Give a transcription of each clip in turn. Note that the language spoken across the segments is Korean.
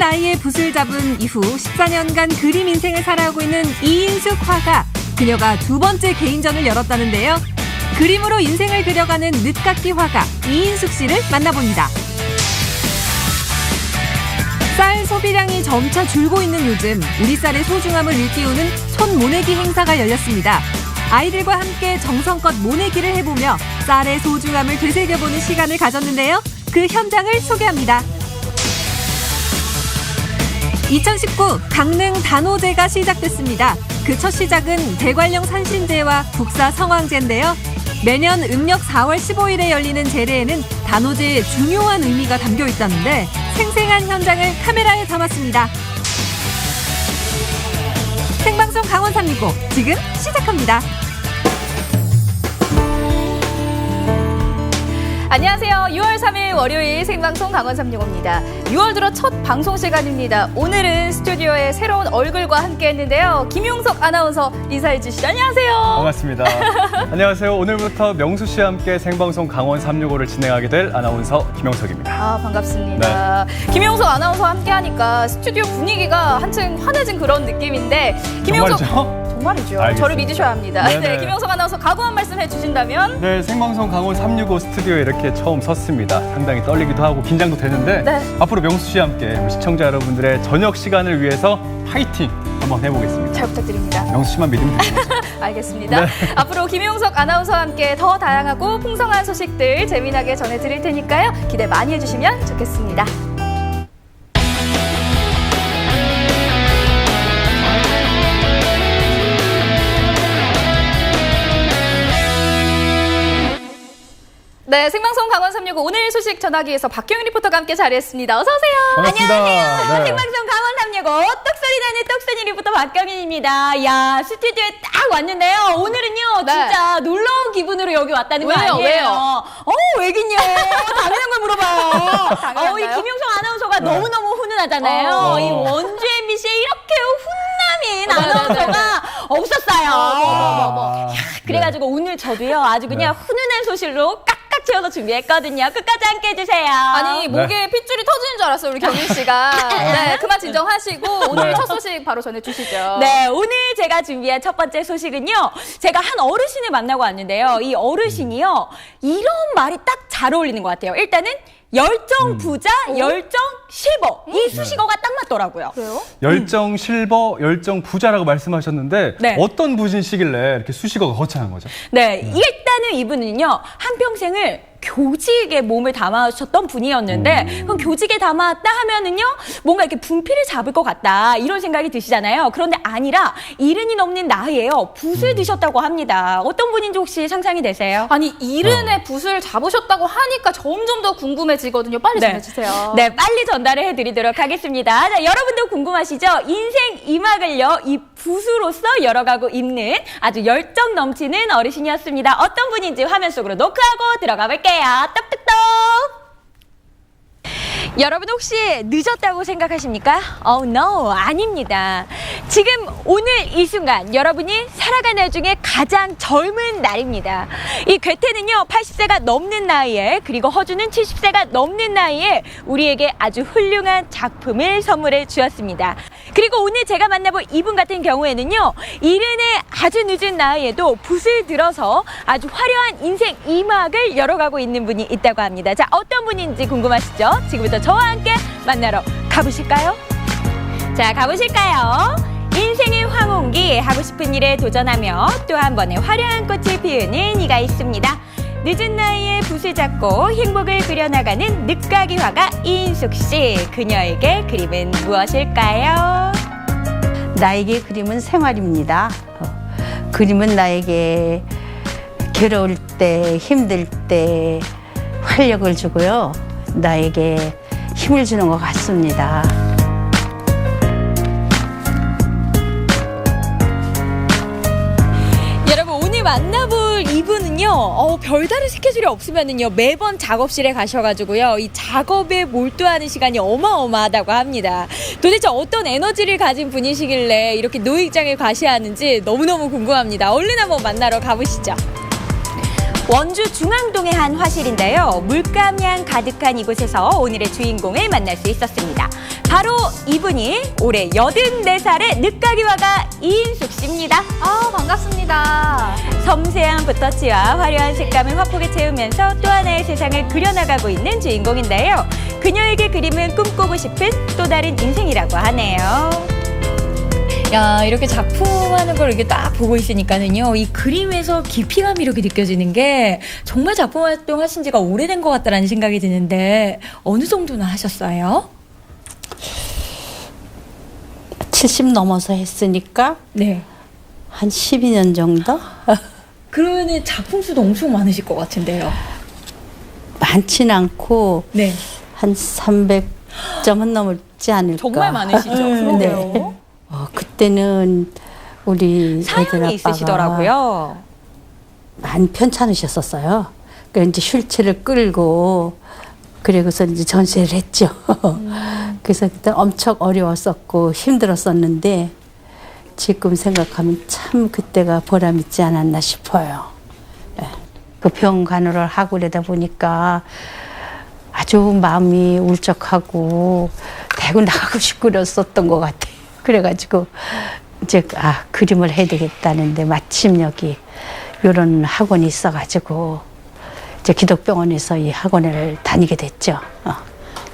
나이에 붓을 잡은 이후 14년간 그림 인생을 살아오고 있는 이인숙 화가 그녀가 두 번째 개인전을 열었다는데요. 그림으로 인생을 그려가는 늦깎이 화가 이인숙 씨를 만나봅니다. 쌀 소비량이 점차 줄고 있는 요즘 우리 쌀의 소중함을 일깨우는 손모내기 행사가 열렸습니다. 아이들과 함께 정성껏 모내기를 해보며 쌀의 소중함을 되새겨보는 시간을 가졌는데요. 그 현장을 소개합니다. 2019 강릉 단오제가 시작됐습니다. 그 첫 시작은 대관령 산신제와 국사 성황제인데요. 매년 음력 4월 15일에 열리는 제례에는 단오제의 중요한 의미가 담겨 있다는데 생생한 현장을 카메라에 담았습니다. 생방송 강원 365 지금 시작합니다. 안녕하세요. 6월 3일 월요일 생방송 강원 365입니다. 6월 들어 첫 방송 시간입니다. 오늘은 스튜디오에 새로운 얼굴과 함께 했는데요. 김용석 아나운서 인사해 주시죠. 안녕하세요. 반갑습니다. 안녕하세요. 오늘부터 명수 씨와 함께 생방송 강원 365를 진행하게 될 아나운서 김용석입니다. 반갑습니다. 네. 김용석 아나운서와 함께 하니까 스튜디오 분위기가 한층 환해진 그런 느낌인데 김용석 정말이죠? 정말이죠. 알겠습니다. 저를 믿으셔야 합니다. 네, 김용석 아나운서 각오 한 말씀 해주신다면? 네, 생방송 강원 365 스튜디오에 이렇게 처음 섰습니다. 상당히 떨리기도 하고 긴장도 되는데 네. 앞으로 명수 씨와 함께 우리 시청자 여러분들의 저녁 시간을 위해서 파이팅 한번 해보겠습니다. 잘 부탁드립니다. 명수 씨만 믿으면 됩니다. 알겠습니다. 네. 앞으로 김용석 아나운서와 함께 더 다양하고 풍성한 소식들 재미나게 전해드릴 테니까요. 기대 많이 해주시면 좋겠습니다. 네, 생방송 강원 365 오늘 소식 전하기 위해서 박경윤 리포터가 함께 자리했습니다. 어서 오세요. 반갑습니다. 안녕하세요. 네. 생방송 강원 365 똑소리 나는 똑소리 리포터 박경윤입니다. 야, 스튜디오에 딱 왔는데요. 오늘은요, 네. 진짜 놀러온 기분으로 여기 왔다는 거 왜요? 아니에요? 왜요? 왜긴요? 당연한 걸 물어봐요. 당연한가요? 이 김용석 아나운서가 네. 너무너무 훈훈하잖아요. 이 원주 MBC에 이렇게 훈남인 아나운서가 없었어요. 그래가지고 오늘 저도요, 아주 그냥 훈훈한 소식으로 깍깍 채워서 준비했거든요. 끝까지 함께 해주세요. 아니 목에 핏줄이 터지는 줄 알았어요 우리 경윤 씨가. 네, 그만 진정하시고 오늘 첫 소식 바로 전해주시죠. 네, 오늘 제가 준비한 첫 번째 소식은요. 제가 한 어르신을 만나고 왔는데요. 이 어르신이요. 이런 말이 딱 잘 어울리는 것 같아요. 일단은 열정 부자, 열정 실버. 이 수식어가 딱 맞더라고요. 그래요? 열정 실버, 열정 부자라고 말씀하셨는데 네. 어떤 분이시길래 이렇게 수식어가 거창한 거죠? 네, 일단은 이분은요. 한평생을 교직에 몸을 담아주셨던 분이었는데 그럼 교직에 담았다 하면은요 뭔가 이렇게 분필을 잡을 것 같다 이런 생각이 드시잖아요. 그런데 아니라 70이 넘는 나이에요 붓을 드셨다고 합니다. 어떤 분인지 혹시 상상이 되세요? 아니 이른의 붓을 잡으셨다고 하니까 점점 더 궁금해지거든요. 빨리 전해주세요. 네, 빨리 전달을 해드리도록 하겠습니다. 자, 여러분도 궁금하시죠? 인생 이막을요 이 붓으로서 열어가고 있는 아주 열정 넘치는 어르신이었습니다. 어떤 분인지 화면 속으로 노크하고 들어가 볼게요. 똑똑똑. 여러분 혹시 늦었다고 생각하십니까? No, 아닙니다. 지금 오늘 이 순간 여러분이 살아가는 날 중에 가장 젊은 날입니다. 이 괴테는요 80세가 넘는 나이에 그리고 허주는 70세가 넘는 나이에 우리에게 아주 훌륭한 작품을 선물해 주었습니다. 그리고 오늘 제가 만나볼 이분 같은 경우에는요 이른의 아주 늦은 나이에도 붓을 들어서 아주 화려한 인생 이막을 열어가고 있는 분이 있다고 합니다. 자, 어떤 분인지 궁금하시죠? 지금부터 저와 함께 만나러 가보실까요? 자, 가보실까요? 인생의 황혼기 하고 싶은 일에 도전하며 또 한 번의 화려한 꽃을 피우는 이가 있습니다. 늦은 나이에 붓을 잡고 행복을 그려나가는 늦가기 화가 이인숙 씨. 그녀에게 그림은 무엇일까요? 나에게 그림은 생활입니다. 그림은 나에게 괴로울 때, 힘들 때 활력을 주고요. 나에게 힘을 주는 것 같습니다. 여러분 오늘 만나볼 이분은요 별다른 스케줄이 없으면은요 매번 작업실에 가셔가지고요 이 작업에 몰두하는 시간이 어마어마하다고 합니다. 도대체 어떤 에너지를 가진 분이시길래 이렇게 노익장을 과시하는지 너무너무 궁금합니다. 얼른 한번 만나러 가보시죠. 원주 중앙동의 한 화실인데요. 물감향 가득한 이곳에서 오늘의 주인공을 만날 수 있었습니다. 바로 이분이 올해 84살의 늦가기화가 이인숙 씨입니다. 아, 반갑습니다. 섬세한 붓터치와 화려한 색감을 화폭에 채우면서 또 하나의 세상을 그려나가고 있는 주인공인데요. 그녀에게 그림은 꿈꾸고 싶은 또 다른 인생이라고 하네요. 야, 이렇게 작품 하는 걸 이렇게 딱 보고 있으니까는요, 이 그림에서 깊이감이 이렇게 느껴지는 게 정말 작품 활동 하신 지가 오래된 것 같다라는 생각이 드는데, 어느 정도나 하셨어요? 70 넘어서 했으니까 네. 한 12년 정도? 그러면 작품 수도 엄청 많으실 것 같은데요. 많진 않고 네. 한 300점은 넘지 않을까. 정말 많으시죠? 네. 그때는 우리 애들 사연이 아빠가 있으시더라고요. 많이 편찮으셨었어요. 그래서 이제 휠체어를 끌고 그리고서 이제 전시를 했죠. 그래서 그때 엄청 어려웠었고 힘들었었는데 지금 생각하면 참 그때가 보람있지 않았나 싶어요. 네. 그 병간호를 하고 그러다 보니까 아주 마음이 울적하고 대구 나가고 싶고 그랬었던 것 같아요. 그래가지고 이제 그림을 해야 되겠다는데 마침 여기 이런 학원이 있어가지고 이제 기독병원에서 이 학원을 다니게 됐죠.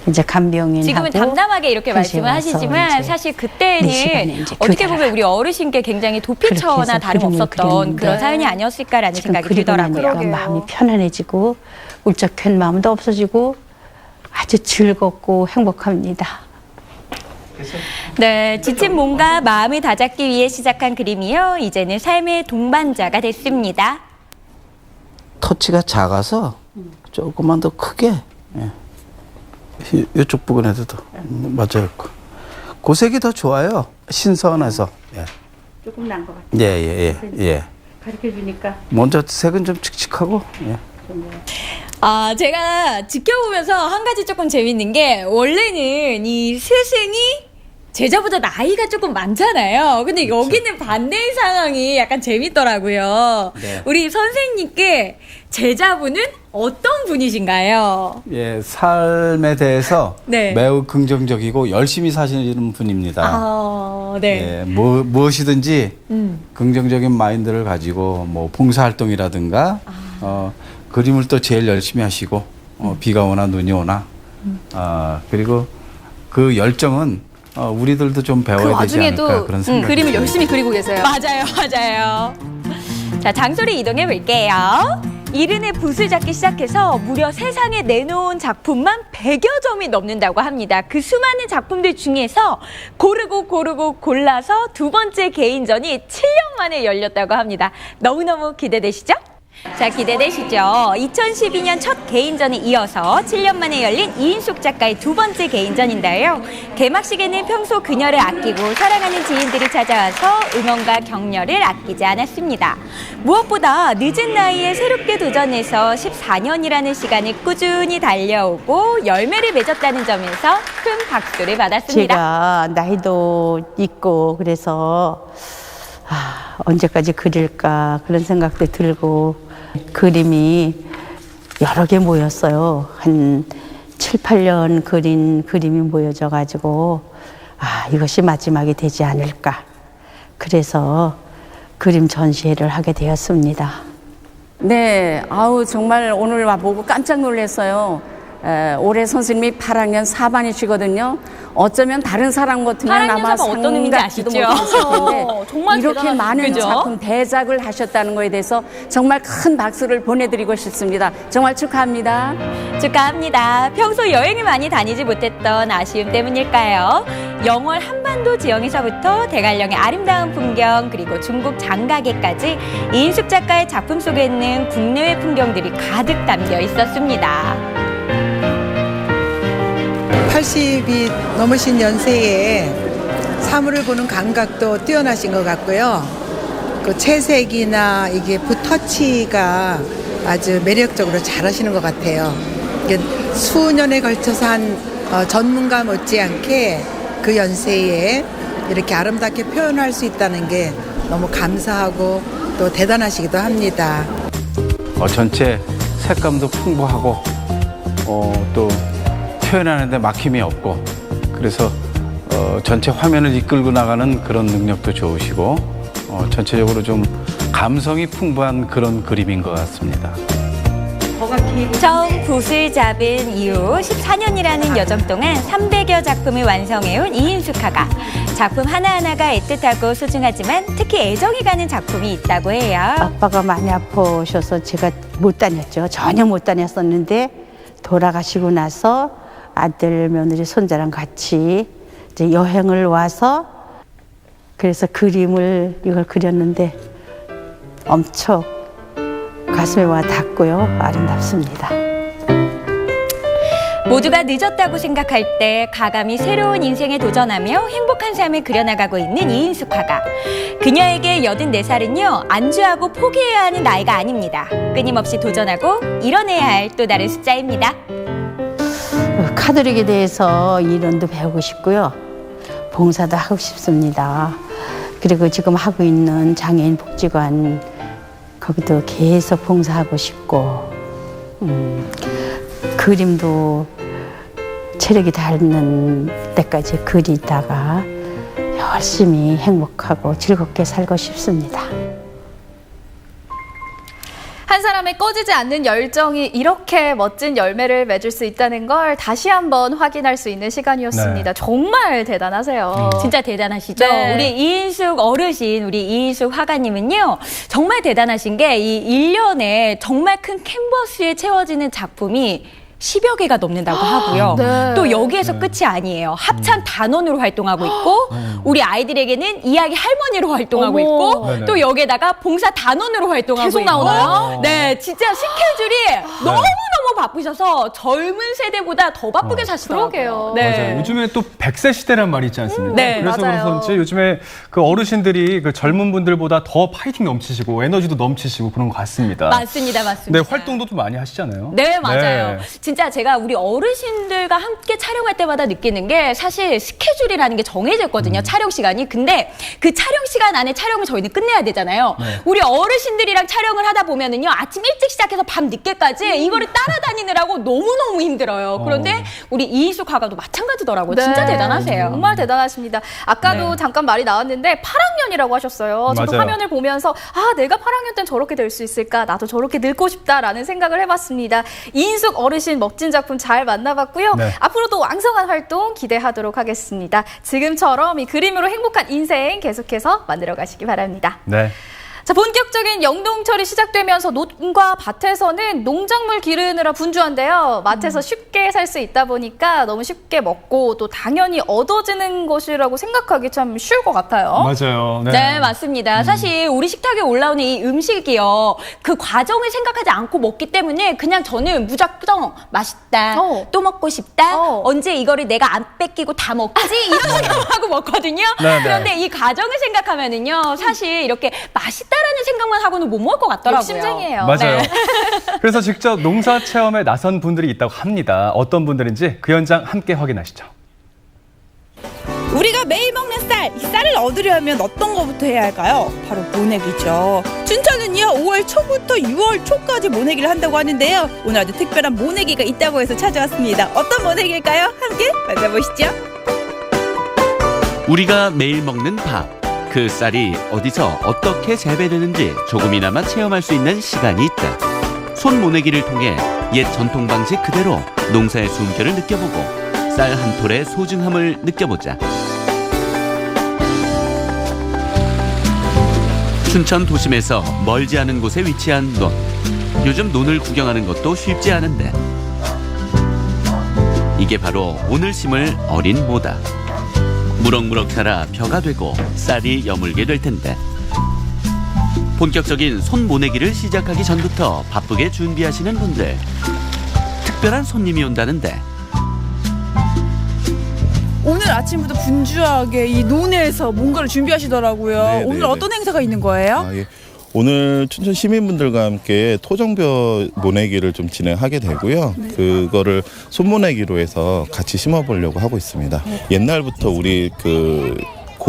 이제 간병인하고 지금은 담담하게 이렇게 말씀을 와서 하시지만 이제 사실 4시간에 그때는 이제 어떻게 교대를 보면 우리 어르신께 굉장히 그렇게 도피처나 해서 다름없었던 그림을 그런 그렸는데 사연이 아니었을까라는 지금 생각이 그리고 들더라고요. 나니까 마음이 편안해지고 울적한 마음도 없어지고 아주 즐겁고 행복합니다. 네, 지친 몸과 마음을 다잡기 위해 시작한 그림이요. 이제는 삶의 동반자가 됐습니다. 터치가 작아서 조금만 더 크게 이쪽 부분에도 더 맞아요. 그 색이 더 좋아요. 신선해서. 조금 난 것 같아요. 예. 가르쳐 주니까. 먼저 색은 좀 칙칙하고. 예. 아, 제가 지켜보면서 한 가지 조금 재밌는 게, 원래는 이 스승이 제자보다 나이가 조금 많잖아요. 근데 그렇죠. 여기는 반대의 상황이 약간 재밌더라고요. 네. 우리 선생님께 제자분은 어떤 분이신가요? 예, 삶에 대해서 네. 매우 긍정적이고 열심히 사시는 분입니다. 아, 네. 예, 무엇이든지 긍정적인 마인드를 가지고 뭐 봉사활동이라든가 그림을 또 제일 열심히 하시고 비가 오나 눈이 오나 그리고 그 열정은 우리들도 좀 그 배워야 되지 않을까 와중에도 그런 생각이 그림을 들어요. 열심히 그리고 계세요. 맞아요. 자, 장소를 이동해 볼게요. 이른의 붓을 잡기 시작해서 무려 세상에 내놓은 작품만 100여 점이 넘는다고 합니다. 그 수많은 작품들 중에서 고르고 골라서 두 번째 개인전이 7년 만에 열렸다고 합니다. 너무너무 기대되시죠? 자, 기대되시죠? 2012년 첫 개인전에 이어서 7년 만에 열린 이인숙 작가의 두 번째 개인전인데요. 개막식에는 평소 그녀를 아끼고 사랑하는 지인들이 찾아와서 응원과 격려를 아끼지 않았습니다. 무엇보다 늦은 나이에 새롭게 도전해서 14년이라는 시간을 꾸준히 달려오고 열매를 맺었다는 점에서 큰 박수를 받았습니다. 제가 나이도 있고 그래서 언제까지 그릴까 그런 생각도 들고 그림이 여러 개 모였어요. 한 7, 8년 그린 그림이 모여져 가지고 이것이 마지막이 되지 않을까. 그래서 그림 전시회를 하게 되었습니다. 네, 정말 오늘 와보고 깜짝 놀랐어요. 올해 선생님이 8학년 4반이시거든요. 어쩌면 다른 사람 같으면 8학년 아마 4반 어떤 의미인지 상받지도 아시죠? 못했을 텐데 정말 이렇게 대단하시죠, 많은 그죠? 작품 대작을 하셨다는 거에 대해서 정말 큰 박수를 보내드리고 싶습니다. 정말 축하합니다. 축하합니다. 평소 여행을 많이 다니지 못했던 아쉬움 때문일까요? 영월 한반도 지형에서부터 대관령의 아름다운 풍경 그리고 중국 장가게까지 이인숙 작가의 작품 속에는 국내외 풍경들이 가득 담겨 있었습니다. 80이 넘으신 연세에 사물을 보는 감각도 뛰어나신 것 같고요. 그 채색이나 이게 붓터치가 아주 매력적으로 잘하시는 것 같아요. 이게 수년에 걸쳐서 한 전문가 못지않게 그 연세에 이렇게 아름답게 표현할 수 있다는 게 너무 감사하고 또 대단하시기도 합니다. 전체 색감도 풍부하고 또 표현하는데 막힘이 없고 그래서 전체 화면을 이끌고 나가는 그런 능력도 좋으시고 전체적으로 좀 감성이 풍부한 그런 그림인 것 같습니다. 처음 붓을 잡은 이후 14년이라는 여정 동안 300여 작품을 완성해온 이인숙 화가. 작품 하나하나가 애틋하고 소중하지만 특히 애정이 가는 작품이 있다고 해요. 아빠가 많이 아프셔서 제가 못 다녔죠. 전혀 못 다녔었는데 돌아가시고 나서 아들, 며느리, 손자랑 같이 이제 여행을 와서 그래서 그림을 이걸 그렸는데 엄청 가슴에 와 닿고요. 아름답습니다. 모두가 늦었다고 생각할 때 가감히 새로운 인생에 도전하며 행복한 삶을 그려나가고 있는 이인숙 화가. 그녀에게 84살은요, 안주하고 포기해야 하는 나이가 아닙니다. 끊임없이 도전하고 이뤄내야 할 또 다른 숫자입니다. 카톨릭에 대해서 이론도 배우고 싶고요. 봉사도 하고 싶습니다. 그리고 지금 하고 있는 장애인 복지관 거기도 계속 봉사하고 싶고 그림도 체력이 닿는 때까지 그리다가 열심히 행복하고 즐겁게 살고 싶습니다. 한 사람의 꺼지지 않는 열정이 이렇게 멋진 열매를 맺을 수 있다는 걸 다시 한번 확인할 수 있는 시간이었습니다. 네. 정말 대단하세요. 진짜 대단하시죠? 네. 우리 이인숙 어르신, 우리 이인숙 화가님은요, 정말 대단하신 게 이 1년에 정말 큰 캔버스에 채워지는 작품이 10여 개가 넘는다고 하고요. 네. 또 여기에서 끝이 아니에요. 합참 단원으로 활동하고 있고, 우리 아이들에게는 이야기 할머니로 활동하고 어머. 있고, 네네. 또 여기에다가 봉사 단원으로 활동하고 계속 있고. 나오나요? 네, 진짜 스케줄이 너무너무 바쁘셔서 젊은 세대보다 더 바쁘게 사시더라고요. 그러게요. 맞아요. 요즘에 또 100세 시대란 말이 있지 않습니까? 네, 그래서 맞아요. 그런지 요즘에 그 어르신들이 그 젊은 분들보다 더 파이팅 넘치시고 에너지도 넘치시고 그런 것 같습니다. 맞습니다. 네, 활동도 좀 많이 하시잖아요. 네, 맞아요. 네. 진짜 제가 우리 어르신들과 함께 촬영할 때마다 느끼는 게 사실 스케줄이라는 게 정해져 있거든요. 촬영 시간이. 근데 그 촬영 시간 안에 촬영을 저희는 끝내야 되잖아요. 네. 우리 어르신들이랑 촬영을 하다 보면은요. 아침 일찍 시작해서 밤 늦게까지 이거를 따라다니느라고 너무너무 힘들어요. 그런데 우리 이인숙 화가도 마찬가지더라고요. 진짜 네, 대단하세요. 정말 대단하십니다. 아까도 네. 잠깐 말이 나왔는데 8학년이라고 하셨어요. 저도 맞아요. 화면을 보면서 내가 8학년 땐 저렇게 될 수 있을까? 나도 저렇게 늙고 싶다라는 생각을 해봤습니다. 이인숙 어르신 멋진 작품 잘 만나봤고요. 네. 앞으로도 왕성한 활동 기대하도록 하겠습니다. 지금처럼 이 그림으로 행복한 인생 계속해서 만들어 가시기 바랍니다. 네. 자, 본격적인 영농철이 시작되면서 농과 밭에서는 농작물 기르느라 분주한데요. 마트에서 쉽게 살 수 있다 보니까 너무 쉽게 먹고 또 당연히 얻어지는 것이라고 생각하기 참 쉬울 것 같아요. 맞아요. 네, 맞습니다. 사실 우리 식탁에 올라오는 이 음식이요. 그 과정을 생각하지 않고 먹기 때문에 그냥 저는 무작정 맛있다, 또 먹고 싶다, 언제 이거를 내가 안 뺏기고 다 먹지? 이런 생각하고 먹거든요. 네, 네. 그런데 이 과정을 생각하면은요. 사실 이렇게 맛있다라는 생각만 하고는 못 먹을 것 같더라고요. 욕심쟁이에요. 맞아요. 네. 그래서 직접 농사 체험에 나선 분들이 있다고 합니다. 어떤 분들인지 그 현장 함께 확인하시죠. 우리가 매일 먹는 쌀, 이 쌀을 얻으려면 어떤 것부터 해야 할까요? 바로 모내기죠. 춘천은요 5월 초부터 6월 초까지 모내기를 한다고 하는데요. 오늘 아주 특별한 모내기가 있다고 해서 찾아왔습니다. 어떤 모내기일까요? 함께 만나보시죠. 우리가 매일 먹는 밥, 그 쌀이 어디서 어떻게 재배되는지 조금이나마 체험할 수 있는 시간이 있다. 손 모내기를 통해 옛 전통 방식 그대로 농사의 숨결을 느껴보고 쌀 한 톨의 소중함을 느껴보자. 춘천 도심에서 멀지 않은 곳에 위치한 논. 요즘 논을 구경하는 것도 쉽지 않은데 이게 바로 오늘 심을 어린 모다. 무럭무럭 자라 벼가 되고 쌀이 여물게 될 텐데 본격적인 손 모내기를 시작하기 전부터 바쁘게 준비하시는 분들. 특별한 손님이 온다는데 오늘 아침부터 분주하게 이 논에서 뭔가를 준비하시더라고요. 네, 오늘 네, 어떤 행사가 있는 거예요? 예. 오늘 춘천 시민분들과 함께 토종벼 모내기를 좀 진행하게 되고요. 그거를 손모내기로 해서 같이 심어보려고 하고 있습니다. 옛날부터 우리 그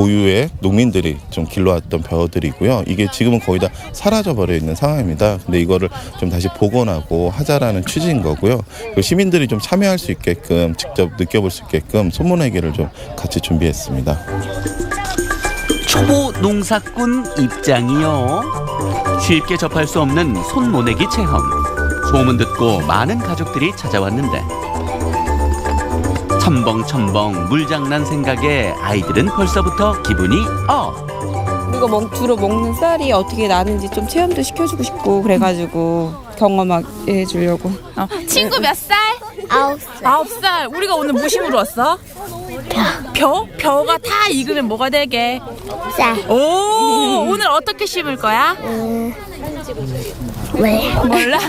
고유의 농민들이 좀 길러왔던 벼들이고요. 이게 지금은 거의 다 사라져버려 있는 상황입니다. 근데 이거를 좀 다시 복원하고 하자라는 취지인 거고요. 그리고 시민들이 좀 참여할 수 있게끔 직접 느껴볼 수 있게끔 손모내기를 좀 같이 준비했습니다. 초보 농사꾼 입장이요. 쉽게 접할 수 없는 손모내기 체험. 소문 듣고 많은 가족들이 찾아왔는데 첨벙첨벙 물장난 생각에 아이들은 벌써부터 기분이 우리가 주로 먹는 쌀이 어떻게 나는지 좀 체험도 시켜주고 싶고 그래가지고 경험하게 해주려고. 친구 몇 살? 9살. 9살. 우리가 오늘 무심으로 왔어? 벼? 벼가 다 익으면 뭐가 되게? 쌀. 오, 오늘 어떻게 심을 거야? 몰라.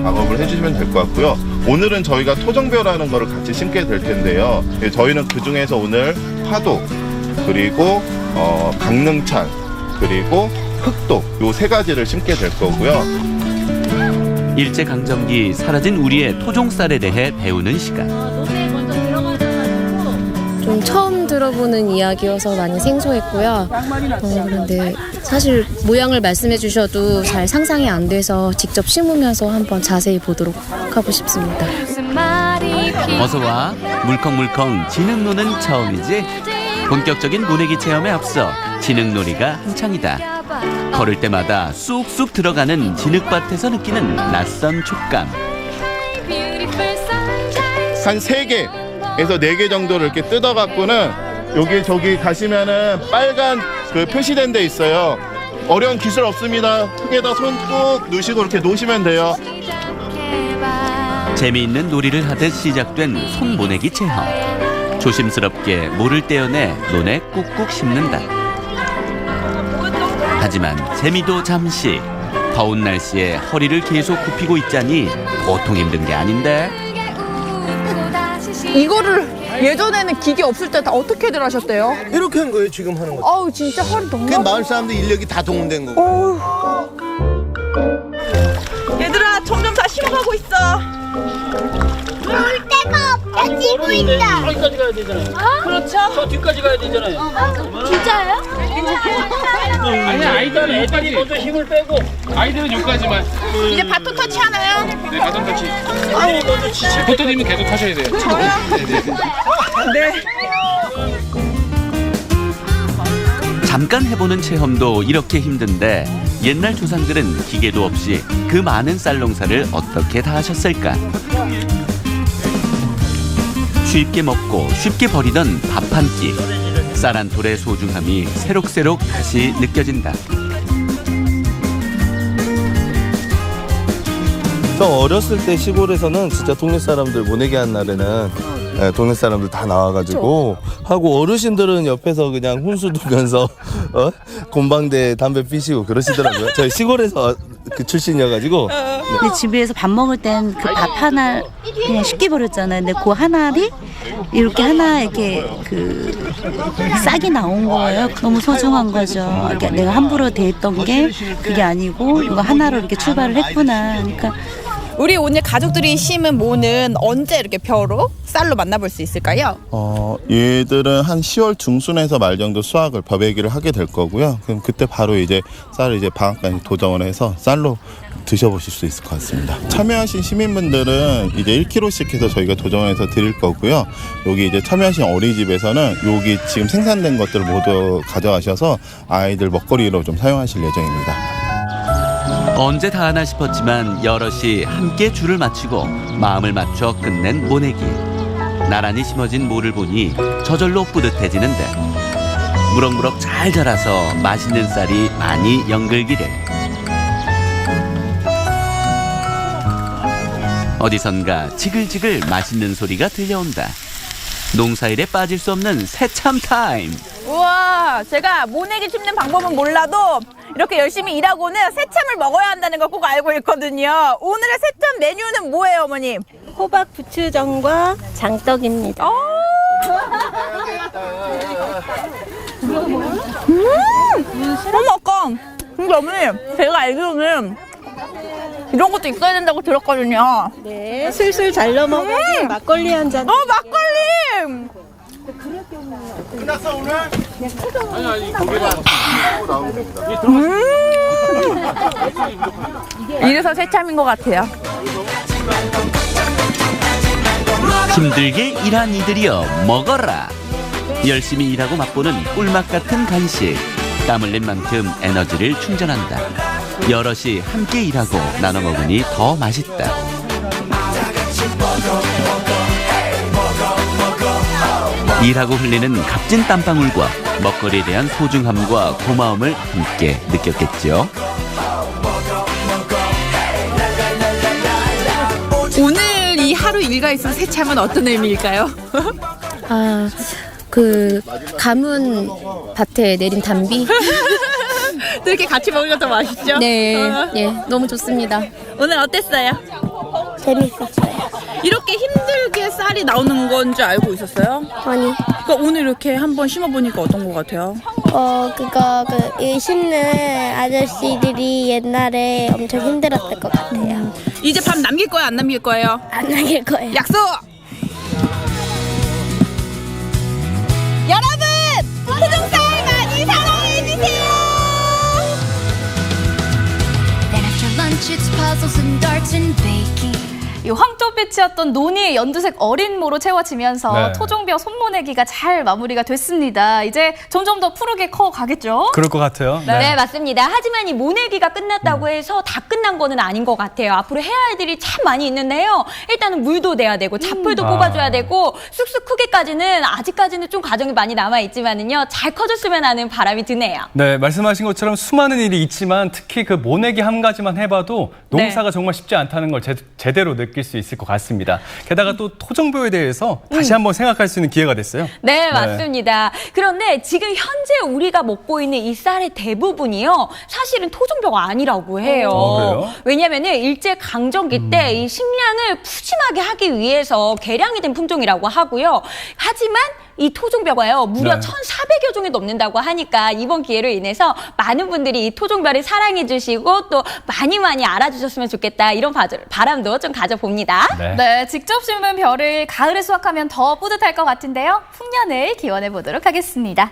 작업을 해주시면 될 것 같고요. 오늘은 저희가 토종벼라는 거를 같이 심게 될 텐데요. 저희는 그 중에서 오늘 화독, 그리고 강릉찬, 그리고 흑독 요 3가지를 심게 될 거고요. 일제강점기 사라진 우리의 토종쌀에 대해 배우는 시간. 좀 처음 들어보는 이야기여서 많이 생소했고요. 그런데 사실 모양을 말씀해 주셔도 잘 상상이 안 돼서 직접 심으면서 한번 자세히 보도록 하고 싶습니다. 어서와. 물컹물컹 진흙노는 처음이지? 본격적인 모내기 체험에 앞서 진흙놀이가 한창이다. 걸을 때마다 쑥쑥 들어가는 진흙밭에서 느끼는 낯선 촉감. 한 3개에서 4개 정도를 이렇게 뜯어갖고는 여기 저기 가시면은 빨간 그 표시된 데 있어요. 어려운 기술 없습니다. 흙에다 손 꾹 누시고 이렇게 놓으시면 돼요. 재미있는 놀이를 하듯 시작된 손모내기 체험. 조심스럽게 모를 떼어내 논에 꾹꾹 심는다. 하지만 재미도 잠시. 더운 날씨에 허리를 계속 굽히고 있자니 보통 힘든 게 아닌데. 이거를 예전에는 기계 없을 때 다 어떻게들 하셨대요? 이렇게 한 거예요, 지금 하는 거. 아우 진짜 허리 너무. 그 마을 사람들 인력이 다 동원된 거고. 얘들아 점점 다 심어가고 있어. 물 데가 없어지고 있다. 저기까지 가야 되잖아요. 그렇죠? 저 뒤까지 가야 되잖아요. 진짜요? 아니 아이들은 애들이 먼저 힘을 빼고 아이들은 여기까지만. 이제 바톤 터치 하나요? 네, 바톤 터치. 먼저 치시. 포토님이 계속 하셔야 돼요. 네. 잠깐 해보는 체험도 이렇게 힘든데 옛날 조상들은 기계도 없이 그 많은 쌀 농사를 어떻게 다 하셨을까? 쉽게 먹고 쉽게 버리던 밥 한 끼. 쌀 한 톨의 소중함이 새록새록 다시 느껴진다. 저 어렸을 때 시골에서는 진짜 동네 사람들 모내기 한 날에는 동네 사람들 다 나와가지고 하고 어르신들은 옆에서 그냥 훈수 두면서 곤방대 담배 피시고 그러시더라고요. 저희 시골에서 그 출신이어가지고. 근데 집에서 밥 먹을 땐 그 밥 하나 그냥 쉽게 버렸잖아요. 근데 그 하나를 이렇게 하나 이렇게 그 싹이 나온 거예요. 너무 소중한 거죠. 그러니까 내가 함부로 대했던 게 그게 아니고 이거 하나로 이렇게 출발을 했구나. 그러니까 우리 오늘 가족들이 심은 모는 언제 이렇게 벼로 쌀로 만나볼 수 있을까요? 얘들은 한 10월 중순에서 말 정도 수확을 벼베기를 하게 될 거고요. 그럼 그때 바로 이제 쌀을 이제 방앗간에 도정을 해서 쌀로 드셔보실 수 있을 것 같습니다. 참여하신 시민분들은 이제 1kg씩 해서 저희가 도정해서 드릴 거고요. 여기 이제 참여하신 어린이집에서는 여기 지금 생산된 것들을 모두 가져가셔서 아이들 먹거리로 좀 사용하실 예정입니다. 언제 다 하나 싶었지만 여럿이 함께 줄을 맞추고 마음을 맞춰 끝낸 모내기. 나란히 심어진 모를 보니 저절로 뿌듯해지는데 무럭무럭 잘 자라서 맛있는 쌀이 많이 연글기를. 어디선가 지글지글 맛있는 소리가 들려온다. 농사일에 빠질 수 없는 새참 타임. 우와, 제가 모내기 씹는 방법은 몰라도 이렇게 열심히 일하고는 새참을 먹어야 한다는 걸 꼭 알고 있거든요. 오늘의 새참 메뉴는 뭐예요, 어머님? 호박 부추전과 장떡입니다. 어머, 아까 근데 어머님, 제가 알기로는 이런 것도 있어야 된다고 들었거든요. 네, 술술 잘 넘어가게 막걸리 한 잔. 막걸리! 끝났어 오늘? 아니 고기가 나오면 됩니다. 이래서 새참인 것 같아요. 힘들게 일한 이들이여 먹어라. 열심히 일하고 맛보는 꿀맛 같은 간식. 땀 흘린 만큼 에너지를 충전한다. 여럿이 함께 일하고 나눠 먹으니 더 맛있다. 일하고 흘리는 값진 땀방울과 먹거리에 대한 소중함과 고마움을 함께 느꼈겠죠. 오늘 이 하루 일과에서 새참은 어떤 의미일까요? 그 가문 밭에 내린 단비. 또 이렇게 같이 먹으니까 더 맛있죠? 네, 예, 너무 좋습니다. 오늘 어땠어요? 재밌었어요. 이렇게 힘들게 쌀이 나오는 건 줄 알고 있었어요? 아니. 그러니까 오늘 이렇게 한번 심어보니까 어떤 것 같아요? 이 심는 아저씨들이 옛날에 엄청 힘들었을 것 같아요. 이제 밥 남길 거예요? 안 남길 거예요? 안 남길 거예요. 약속! 여러분! 토종쌀 많이 사랑해주세요! Then after lunch it's puzzles and darts and baking. 이 황토빛이었던 논이 연두색 어린 모로 채워지면서 네. 토종벼 손모내기가 잘 마무리가 됐습니다. 이제 점점 더 푸르게 커가겠죠? 그럴 것 같아요. 네, 맞습니다. 하지만 이 모내기가 끝났다고 해서 다 끝난 거는 아닌 것 같아요. 앞으로 해야 할 일이 참 많이 있는데요. 일단은 물도 내야 되고 잡풀도 뽑아줘야 되고 쑥쑥 크기까지는 아직까지는 좀 과정이 많이 남아있지만은요. 잘 커졌으면 하는 바람이 드네요. 네, 말씀하신 것처럼 수많은 일이 있지만 특히 그 모내기 한 가지만 해봐도 농사가 정말 쉽지 않다는 걸 제대로 느낄 수 있을 것 같습니다. 게다가 또 토종벼에 대해서 다시 한번 생각할 수 있는 기회가 됐어요. 네, 맞습니다. 그런데 지금 현재 우리가 먹고 있는 이 쌀의 대부분이요. 사실은 토종벼가 아니라고 해요. 그래요? 왜냐면은 일제 강점기 때 이 식량을 푸짐하게 하기 위해서 개량이 된 품종이라고 하고요. 하지만 이 토종벼가요. 무려 네. 1,400여 종이 넘는다고 하니까 이번 기회로 인해서 많은 분들이 이 토종벼를 사랑해 주시고 또 많이 알아주셨으면 좋겠다. 이런 바람도 좀 가져봅니다. 네, 직접 심은 벼를 가을에 수확하면 더 뿌듯할 것 같은데요. 풍년을 기원해 보도록 하겠습니다.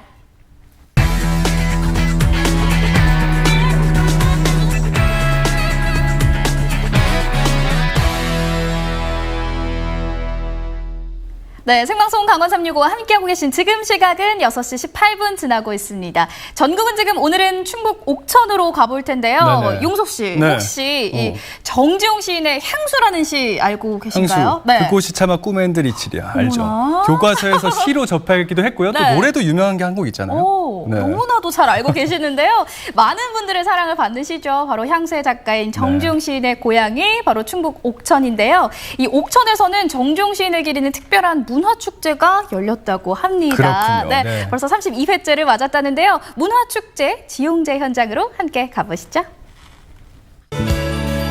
네, 생방송 강원 365와 함께하고 계신 지금 시각은 6시 18분 지나고 있습니다. 전국은 지금 오늘은 충북 옥천으로 가볼 텐데요. 네네. 용석 씨, 네. 혹시 이 정지용 시인의 향수라는 시 알고 계신가요? 향수, 그곳이 차마 꿈의 흔들리치랴 알죠? 어머나. 교과서에서 시로 접하기도 했고요. 또 네. 노래도 유명한 게 한 곡 있잖아요. 오, 네. 너무나도 잘 알고 계시는데요. 많은 분들의 사랑을 받는 시죠. 바로 향수의 작가인 정지용 시인의 고향이 바로 충북 옥천인데요. 이 옥천에서는 정지용 시인을 기리는 특별한 문화축제가 열렸다고 합니다. 그렇군요. 네, 네. 벌써 32회째를 맞았다는데요. 문화축제 지용제 현장으로 함께 가보시죠.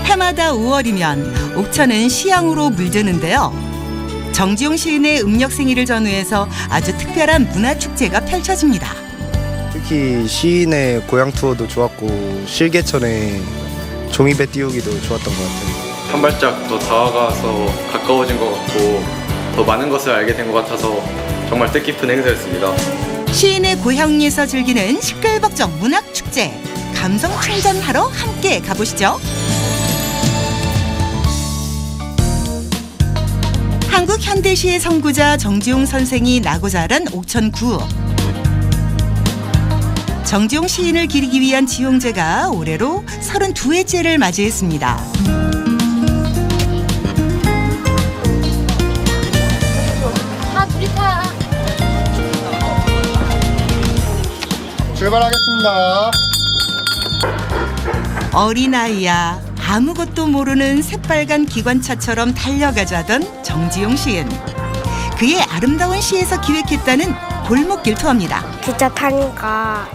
해마다 5월이면 옥천은 시향으로 물드는데요. 정지용 시인의 음력 생일을 전후해서 아주 특별한 문화축제가 펼쳐집니다. 특히 시인의 고향 투어도 좋았고 실개천에 종이배 띄우기도 좋았던 것 같아요. 한 발짝 더 다가가서 가까워진 것 같고 더 많은 것을 알게 된 것 같아서 정말 뜻깊은 행사였습니다. 시인의 고향에서 즐기는 시끌벅적 문학축제. 감성 충전하러 함께 가보시죠. 한국 현대시의 선구자 정지용 선생이 나고 자란 옥천구. 정지용 시인을 기리기 위한 지용제가 올해로 32회째를 맞이했습니다. 출발하겠습니다. 어린아이야 아무것도 모르는 새빨간 기관차처럼 달려가자던 정지용 시인. 그의 아름다운 시에서 기획했다는 골목길 투어입니다. 기차 타니까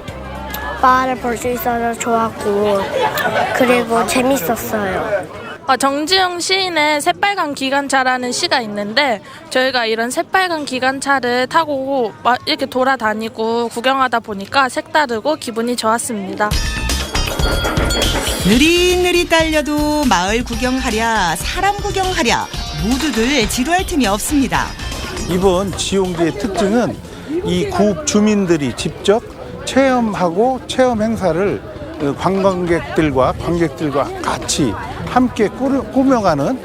마을을 볼 수 있어서 좋았고 그리고 재밌었어요. 정지용 시인의 새빨간 기관차라는 시가 있는데 저희가 이런 새빨간 기관차를 타고 이렇게 돌아다니고 구경하다 보니까 색다르고 기분이 좋았습니다. 느릿느릿 달려도 마을 구경하랴 사람 구경하랴 모두들 지루할 틈이 없습니다. 이번 지용제의 특징은 이 구 주민들이 직접 체험하고 체험 행사를 관광객들과 관객들과 같이 함께 꾸며가는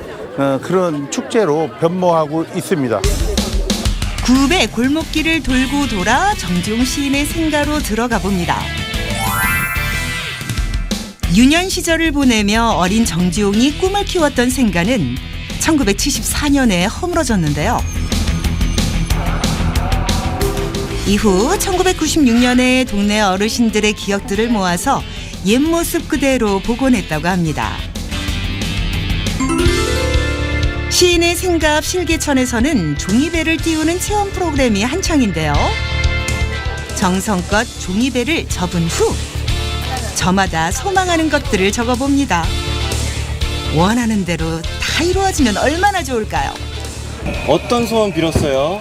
그런 축제로 변모하고 있습니다. 구읍의 골목길을 돌고 돌아 정지용 시인의 생가로 들어가 봅니다. 유년 시절을 보내며 어린 정지용이 꿈을 키웠던 생가는 1974년에 허물어졌는데요. 이후 1996년에 동네 어르신들의 기억들을 모아서 옛 모습 그대로 복원했다고 합니다. 시인의 생가 앞 실개천에서는 종이배를 띄우는 체험 프로그램이 한창인데요. 정성껏 종이배를 접은 후 저마다 소망하는 것들을 적어봅니다. 원하는 대로 다 이루어지면 얼마나 좋을까요? 어떤 소원 빌었어요?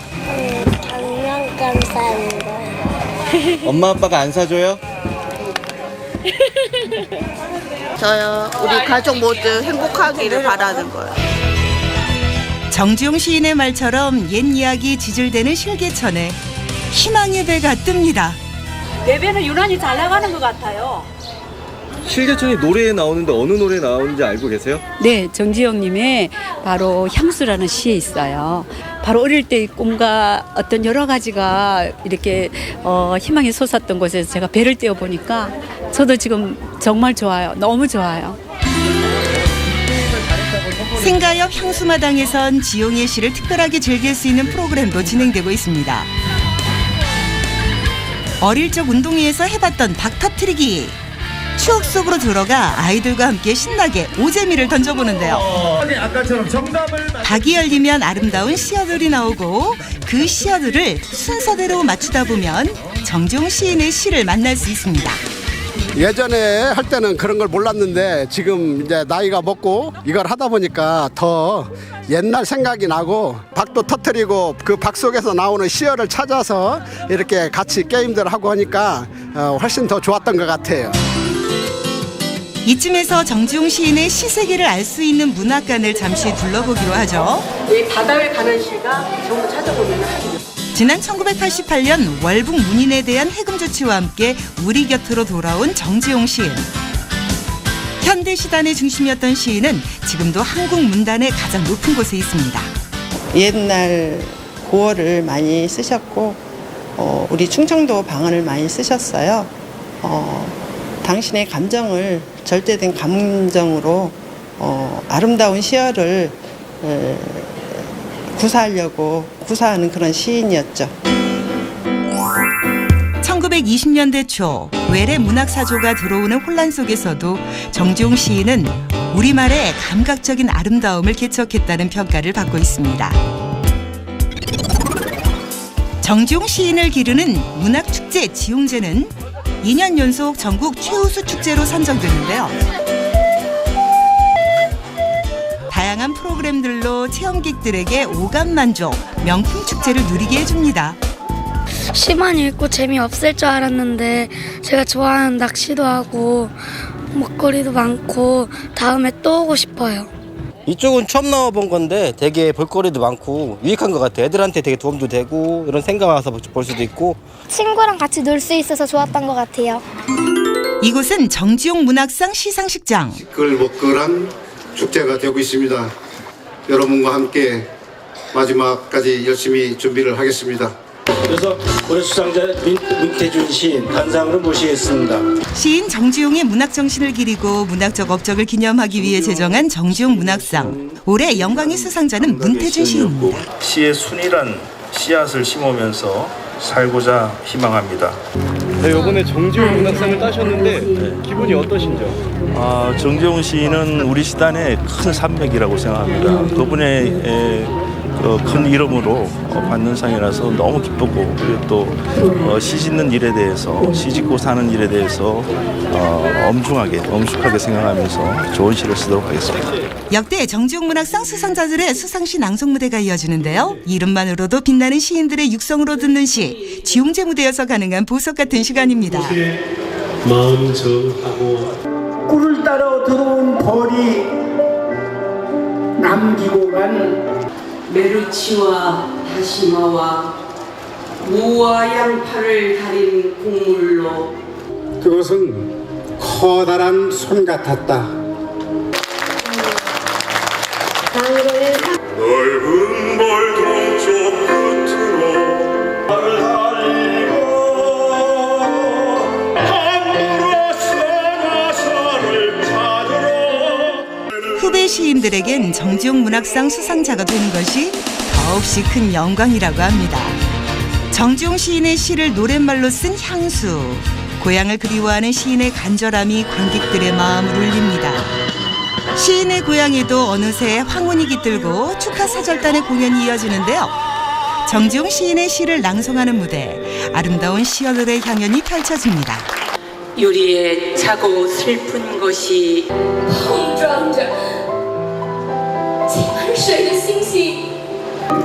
장난감 사는 거요. 엄마 아빠가 안 사줘요? 저요, 우리 가족 모두 행복하기를 바라는 거예요. 정지용 시인의 말처럼 옛 이야기 지질대는 실개천에 희망의 배가 뜹니다. 내 배는 유난히 잘 나가는 것 같아요. 실개천이 노래에 나오는데 어느 노래 나오는지 알고 계세요? 네, 정지용님의 바로 향수라는 시에 있어요. 바로 어릴 때의 꿈과 어떤 여러 가지가 이렇게 희망이 솟았던 곳에서 제가 배를 떼어 보니까 저도 지금 정말 좋아요. 너무 좋아요. 생가 옆 향수마당에선 지용의 시를 특별하게 즐길 수 있는 프로그램도 진행되고 있습니다. 어릴 적 운동회에서 해봤던 박터트리기. 추억 속으로 들어가 아이들과 함께 신나게 오재미를 던져보는데요. 닭이 열리면 아름다운 시어들이 나오고 그 시어들을 순서대로 맞추다 보면 정지용 시인의 시를 만날 수 있습니다. 예전에 할 때는 그런 걸 몰랐는데 지금 이제 나이가 먹고 이걸 하다 보니까 더 옛날 생각이 나고 박도 터뜨리고 그 박 속에서 나오는 시어를 찾아서 이렇게 같이 게임들 하고 하니까 훨씬 더 좋았던 것 같아요. 이쯤에서 정지용 시인의 시세계를 알 수 있는 문학관을 잠시 둘러보기로 하죠. 이 바다에 가는 시가 전부 찾아보면 하죠. 지난 1988년 월북 문인에 대한 해금 조치와 함께 우리 곁으로 돌아온 정지용 시인. 현대 시단의 중심이었던 시인은 지금도 한국 문단의 가장 높은 곳에 있습니다. 옛날 고어를 많이 쓰셨고 우리 충청도 방언을 많이 쓰셨어요. 당신의 감정을 절대된 감정으로 아름다운 시어를 구사하는 그런 시인이었죠. 1920년대 초 외래 문학사조가 들어오는 혼란 속에서도 정지용 시인은 우리말의 감각적인 아름다움을 개척했다는 평가를 받고 있습니다. 정지용 시인을 기르는 문학축제 지용제는 2년 연속 전국 최우수 축제로 선정됐는데요. 다양한 프로그램들로 체험객들에게 오감만족, 명품 축제를 누리게 해줍니다. 시만 읽고 재미없을 줄 알았는데 제가 좋아하는 낚시도 하고 먹거리도 많고 다음에 또 오고 싶어요. 이쪽은 처음 나와본 건데 되게 볼거리도 많고 유익한 것 같아요. 애들한테 되게 도움도 되고 이런 생각 와서 볼 수도 있고 친구랑 같이 놀 수 있어서 좋았던 것 같아요. 이곳은 정지용 문학상 시상식장. 시끌벅끌한 축제가 되고 있습니다. 여러분과 함께 마지막까지 열심히 준비를 하겠습니다. 그래서 올해 수상자 문태준 시인 단상으로 모시겠습니다. 시인 정지용의 문학 정신을 기리고 문학적 업적을 기념하기 위해 제정한 정지용 문학상. 올해 영광의 수상자는 문태준 시인입니다. 시의 순이란 씨앗을 심으면서 살고자 희망합니다. 네, 이번에 정지용 문학상을 따셨는데 기분이 어떠신지요? 정지용 시인은 우리 시단의 큰 산맥이라고 생각합니다. 그분의 큰 이름으로 받는 상이라서 너무 기쁘고 그리고 또 시 짓는 일에 대해서 시 짓고 사는 일에 대해서 엄숙하게 생각하면서 좋은 시를 쓰도록 하겠습니다. 역대 정지용 문학상 수상자들의 수상시 낭송 무대가 이어지는데요. 이름만으로도 빛나는 시인들의 육성으로 듣는 시, 지용제 무대여서 가능한 보석 같은 시간입니다. 마음 정하고 꿀을 따라 들어온 벌이 남기고 간 메르치와 다시마와 무와 양파를 달인 국물로 그것은 커다란 손 같았다. 넓은 벌 동쪽 끝으로 나를 달리고 함부로써 나서를 찾으러. 후배 시인들에겐 정지용 문학상 수상자가 되는 것이 더없이 큰 영광이라고 합니다. 정지용 시인의 시를 노랫말로 쓴 향수. 고향을 그리워하는 시인의 간절함이 관객들의 마음을 울립니다. 시인의 고향에도 어느새 황혼이 깃들고 축하 사절단의 공연이 이어지는데요. 정지용 시인의 시를 낭송하는 무대, 아름다운 시어들의 향연이 펼쳐집니다. 유리에 차고 슬픈 것이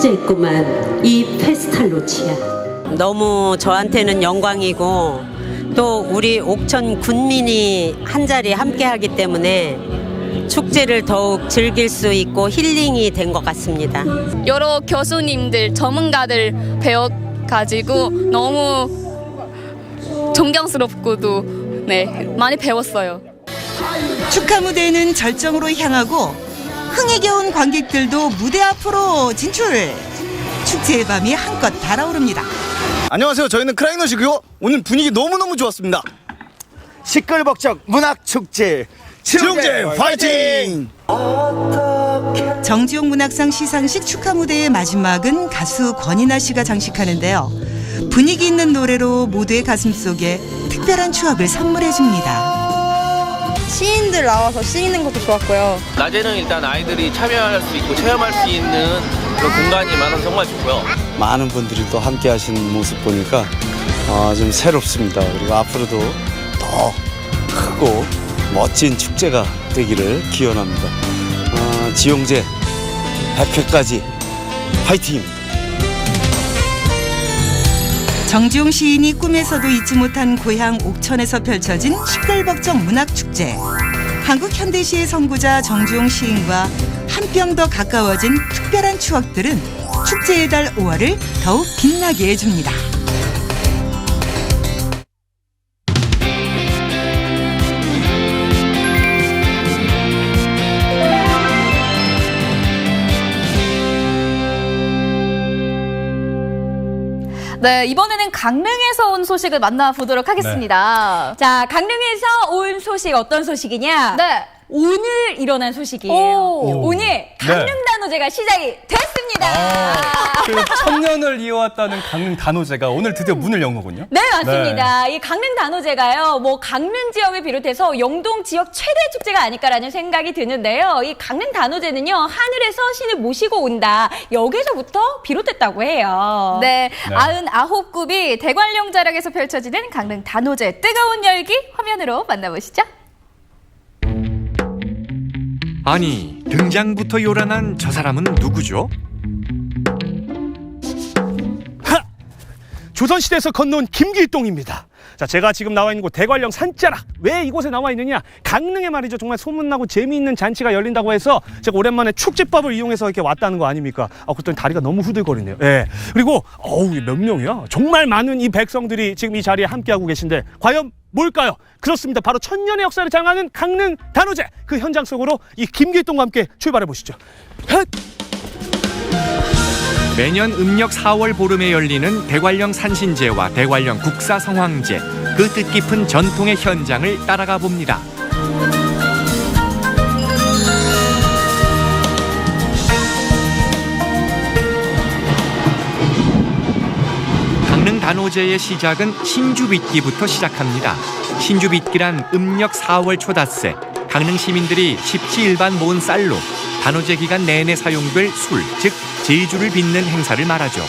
쬐꼬만 이 페스탈로치야. 너무 저한테는 영광이고 또 우리 옥천 군민이 한자리 함께하기 때문에 축제를 더욱 즐길 수 있고 힐링이 된 것 같습니다. 여러 교수님들, 전문가들 배워가지고 너무 존경스럽고도 많이 배웠어요. 축하 무대는 절정으로 향하고 흥에 겨운 관객들도 무대 앞으로 진출. 축제의 밤이 한껏 달아오릅니다. 안녕하세요. 저희는 크라잉넛이고요. 오늘 분위기 너무너무 좋았습니다. 시끌벅적 문학축제 지용제 파이팅! 정지용 문학상 시상식 축하 무대의 마지막은 가수 권인아 씨가 장식하는데요. 분위기 있는 노래로 모두의 가슴속에 특별한 추억을 선물해 줍니다. 시인들 나와서 시 읽는 것도 좋았고요. 낮에는 일단 아이들이 참여할 수 있고 체험할 수 있는 그런 공간이 많아서 정말 좋고요. 많은 분들이 또 함께 하시는 모습 보니까 좀 새롭습니다. 그리고 앞으로도 더 크고 멋진 축제가 되기를 기원합니다. 지용제 100회까지 파이팅! 정지용 시인이 꿈에서도 잊지 못한 고향 옥천에서 펼쳐진 시끌벅적 문학축제. 한국 현대시의 선구자 정지용 시인과 한 뼘 더 가까워진 특별한 추억들은 축제의 달 5월을 더욱 빛나게 해줍니다. 네, 이번에는 강릉에서 온 소식을 만나보도록 하겠습니다. 자, 강릉에서 온 소식 어떤 소식이냐? 네. 오늘 일어난 소식이에요. 오늘 강릉 단오제가 시작이 됐습니다. 그 천년을 이어왔다는 강릉 단오제가 오늘 드디어 문을 연 거군요. 네, 맞습니다. 이 강릉 단오제가요, 강릉 지역을 비롯해서 영동 지역 최대 축제가 아닐까라는 생각이 드는데요. 이 강릉 단오제는요, 하늘에서 신을 모시고 온다. 여기서부터 비롯됐다고 해요. 네, 99굽이 대관령 자락에서 펼쳐지는 강릉 단오제 뜨거운 열기 화면으로 만나보시죠. 아니, 등장부터 요란한 저 사람은 누구죠? 조선시대에서 건너온 김길동입니다. 자, 제가 지금 나와 있는 곳 대관령 산자락. 왜 이곳에 나와 있느냐? 강릉에 말이죠. 정말 소문나고 재미있는 잔치가 열린다고 해서 제가 오랜만에 축제법을 이용해서 이렇게 왔다는 거 아닙니까? 그랬더니 다리가 너무 후들거리네요. 예. 그리고 몇 명이야? 정말 많은 이 백성들이 지금 이 자리에 함께하고 계신데 과연 뭘까요? 그렇습니다. 바로 천년의 역사를 장하는 강릉 단오제. 그 현장 속으로 이 김길동과 함께 출발해 보시죠. 매년 음력 4월 보름에 열리는 대관령 산신제와 대관령 국사성황제, 그 뜻깊은 전통의 현장을 따라가 봅니다. 강릉 단오제의 시작은 신주빗기부터 시작합니다. 신주빗기란 음력 4월 초닷새 강릉 시민들이 십시일반 모은 쌀로 단오제 기간 내내 사용될 술, 즉 제주를 빚는 행사를 말하죠.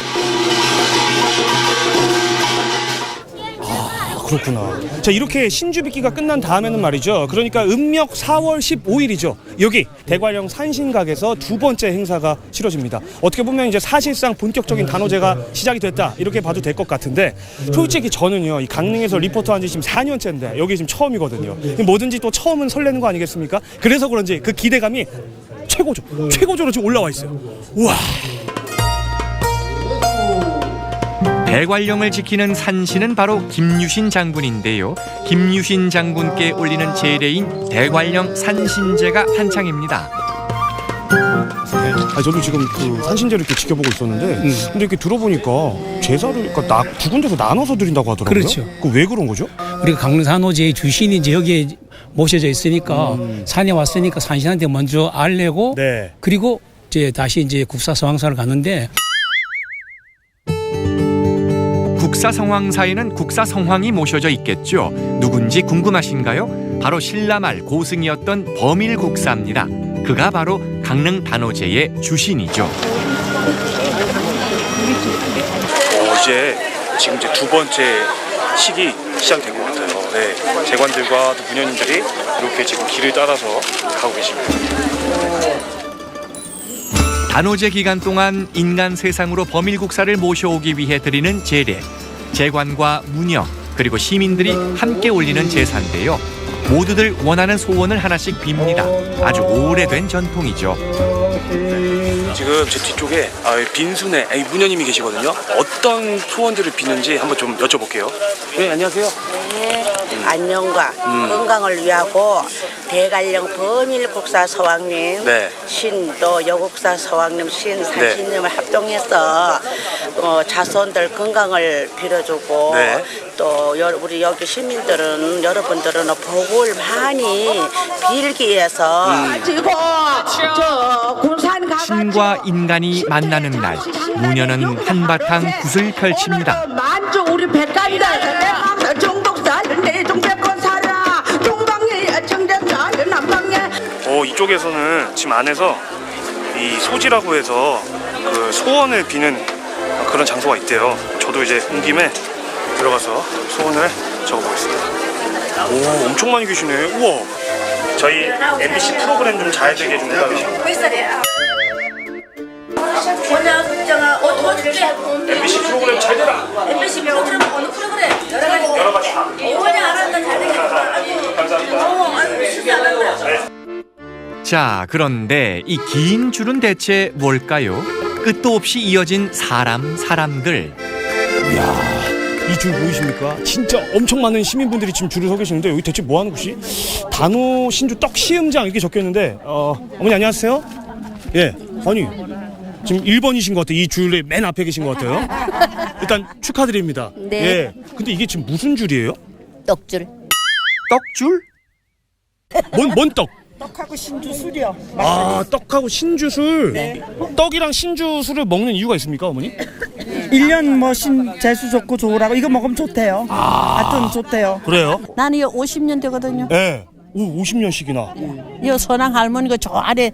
그렇구나. 자, 이렇게 신주빗기가 끝난 다음에는 말이죠. 그러니까 음력 4월 15일이죠. 여기 대관령 산신각에서 두 번째 행사가 치러집니다. 어떻게 보면 이제 사실상 본격적인 단오제가 시작이 됐다 이렇게 봐도 될 것 같은데, 솔직히 저는요, 이 강릉에서 리포터한 지 지금 4년째인데 여기 지금 처음이거든요. 뭐든지 또 처음은 설레는 거 아니겠습니까? 그래서 그런지 그 기대감이 최고조로 지금 올라와 있어요. 우와. 대관령을 지키는 산신은 바로 김유신 장군인데요. 김유신 장군께 올리는 제례인 대관령 산신제가 한창입니다. 저도 지금 그 산신제를 이렇게 지켜보고 있었는데 근데 이렇게 들어보니까 제사를 그러니까 두 군데서 나눠서 드린다고 하더라고요. 그렇죠. 왜 그런 거죠? 우리가 강릉산호제의 주신이 이제 여기에 모셔져 있으니까 산에 왔으니까 산신한테 먼저 알내고 그리고 이제 다시 이제 국사성황사를 가는데 국사성황사에는 국사성황이 모셔져 있겠죠. 누군지 궁금하신가요? 바로 신라말 고승이었던 범일국사입니다. 그가 바로 강릉 단오제의 주신이죠. 이제 지금 이제 두 번째 식이 시작된 것 같아요. 네, 재관들과 또 문현인들이 이렇게 지금 길을 따라서 가고 계십니다. 단오제 기간 동안 인간 세상으로 범일국사를 모셔오기 위해 드리는 제례, 재관과 무녀 그리고 시민들이 함께 올리는 제사인데요. 모두들 원하는 소원을 하나씩 빕니다. 아주 오래된 전통이죠. 지금 제 뒤쪽에 빈순의 문현님이 계시거든요. 어떤 소원들을 비는지 한번 좀 여쭤볼게요. 네, 안녕하세요. 네, 안녕과 건강을 위하고 대관령 범일국사 서왕님, 신도 여국사 서왕님, 산신님을 합동해서 자손들 건강을 빌어주고 또 우리 여기 시민들은 여러분들은 복을 많이 빌기 위해서 신과 인간이 만나는 날, 무녀는 한바탕 굿을 펼칩니다. 만주 우리 백간들 정독살 내종백건 살아 동방에 정전살 남방에 이쪽에서는 지금 안에서 이 소지라고 해서 그 소원을 비는 그런 장소가 있대요. 저도 이제 온 김에 들어가서 소원을 적어보겠습니다. 오, 엄청 많이 계시네. 우와. 저희 MBC 프로그램 좀 잘 되게 좀 해달라고. MBC 프로그램 잘 되라. MBC 프로그램 어느 프로그램? 여러 가지. 오냐 알았다 잘 되겠다. 감사합니다. 자, 그런데 이 긴 줄은 대체 뭘까요? 끝도 없이 이어진 사람들. 이야, 이 줄 보이십니까? 진짜 엄청 많은 시민분들이 지금 줄을 서 계시는데 여기 대체 뭐 하는 곳이? 단오 신주 떡 시음장 이렇게 적혀 있는데 어머니 안녕하세요. 예, 아니 지금 1번이신 것 같아요. 이 줄에 맨 앞에 계신 것 같아요. 일단 축하드립니다. 네. 예. 근데 이게 지금 무슨 줄이에요? 떡줄. 떡줄? 뭔 떡? 떡하고 신주술이요. 떡하고 신주술. 떡이랑 신주술을 먹는 이유가 있습니까, 어머니? 1년 뭐 재수 좋고 좋으라고 이거 먹으면 좋대요. 하여튼 좋대요. 그래요? 나는 이거 50년 되거든요. 네. 50년씩이나. 이 선왕 할머니가 저 아래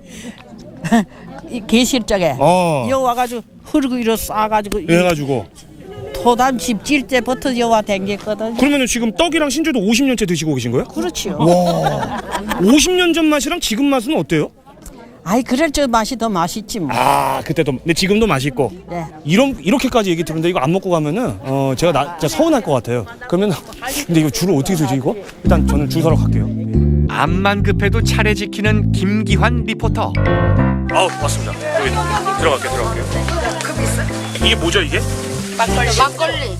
계실 적에 여 와가지고 흐르고 이러 싸가지고 해가지고 토담 집 질 때부터 여와 댕겼거든요. 그러면 지금 떡이랑 신주도 50년째 드시고 계신 거예요? 그렇죠. 와, 50년 전 맛이랑 지금 맛은 어때요? 아이 그럴 저 맛이 더 맛있지 뭐. 그때도 근데 지금도 맛있고. 네. 이렇게까지 얘기 들었는데 이거 안 먹고 가면은 제가 진짜 서운할 것 같아요. 그러면 근데 이거 줄을 어떻게 서지 이거? 일단 저는 줄 서러 갈게요. 암만 급해도 차례 지키는 김기환 리포터. 왔습니다. 여기 들어갈게요. 이게 뭐죠 이게? 막걸리.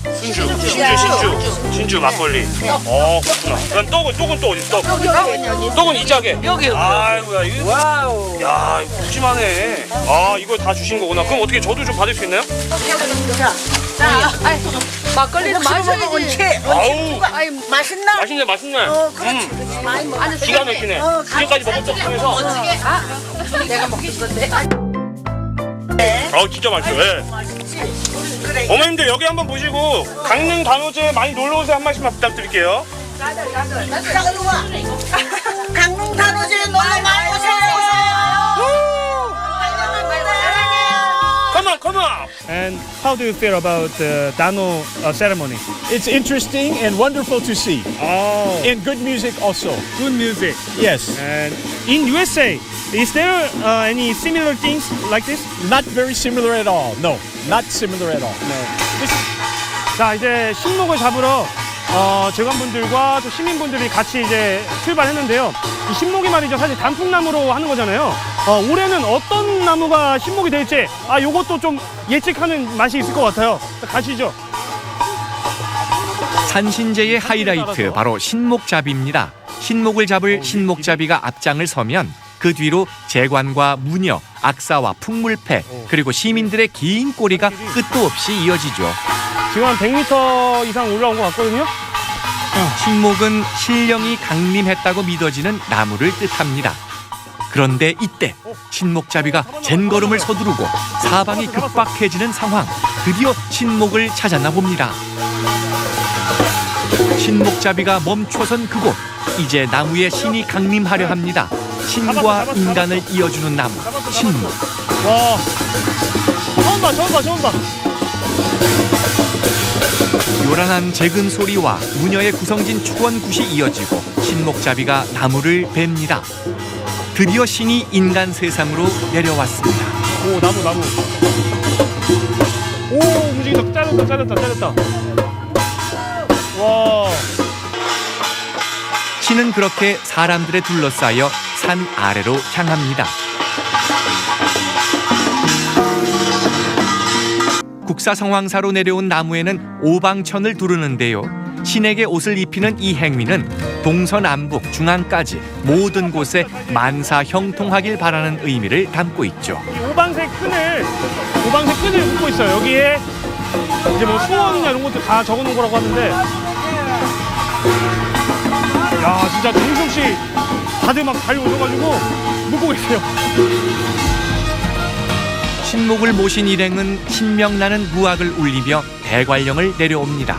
신주 막걸리. 그렇구나. 그럼 떡은 또 어디 있어? 떡은 이 짝에. 여기. 아이고야 이거. 와우. 야 이거 푸짐하네. 이걸 다 주신 거구나. 그럼 어떻게 저도 좀 받을 수 있나요? 막걸리는 마셔야지. 아우. 아이 맛있나? 맛있네. 그렇지. 많이 먹어. 기가 막히네. 지금까지 먹은 떡 중에서. 내가 먹긴 건데. 진짜 맛있어요. 그래. 어머님들 여기 한번 보시고 강릉 단오제 많이 놀러 오세요. 한 말씀만 부탁드릴게요. 강릉 단오제 놀러 많이 오세요. Come on. And how do you feel about the Dano ceremony? It's interesting and wonderful to see. And good music also. Good music. Yes. And in USA, is there any similar things like this? Not very similar at all. No, not similar at all. 자, 이제 신목을 잡으러 재관분들과 또 시민분들이 같이 이제 출발했는데요. 이 신목이 말이죠, 사실 단풍나무로 하는 거잖아요. 올해는 어떤 나무가 신목이 될지 요것도 좀 예측하는 맛이 있을 것 같아요. 가시죠. 산신제의 하이라이트 바로 신목잡이입니다. 신목을 잡을 신목잡이가 앞장을 서면 그 뒤로 재관과 무녀, 악사와 풍물패 그리고 시민들의 긴 꼬리가 끝도 없이 이어지죠. 지금 한 100m 이상 올라온 것 같거든요. 신목은 신령이 강림했다고 믿어지는 나무를 뜻합니다. 그런데 이때 신목잡이가 젠걸음을 서두르고 사방이 급박해지는 상황. 드디어 신목을 찾았나 봅니다. 신목잡이가 멈춰선 그곳. 이제 나무에 신이 강림하려 합니다. 신과 인간을 이어주는 나무, 신목. 와, 처음 봐. 요란한 재근 소리와 무녀의 구성진 축원굿이 이어지고 신목잡이가 나무를 뱁니다. 드디어 신이 인간 세상으로 내려왔습니다. 오, 나무. 오, 움직인다. 잘렸다. 와. 신은 그렇게 사람들에 둘러싸여 산 아래로 향합니다. 국사성황사로 내려온 나무에는 오방천을 두르는데요. 신에게 옷을 입히는 이 행위는 동서남북 중앙까지 모든 곳에 만사 형통하길 바라는 의미를 담고 있죠. 이 오방색 끈을 묶고 있어요. 여기에 이제 뭐 소원이나 이런 것도 다 적어놓은 거라고 하는데, 야, 진짜 정성씨 다들 막 달려오셔가지고 묶고 계세요. 신목을 모신 일행은 신명나는 무악을 울리며 대관령을 내려옵니다.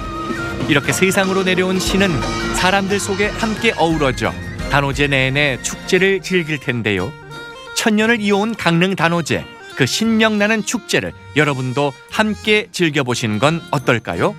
이렇게 세상으로 내려온 신은 사람들 속에 함께 어우러져 단오제 내내 축제를 즐길 텐데요. 천년을 이어온 강릉 단오제, 그 신명나는 축제를 여러분도 함께 즐겨보시는 건 어떨까요?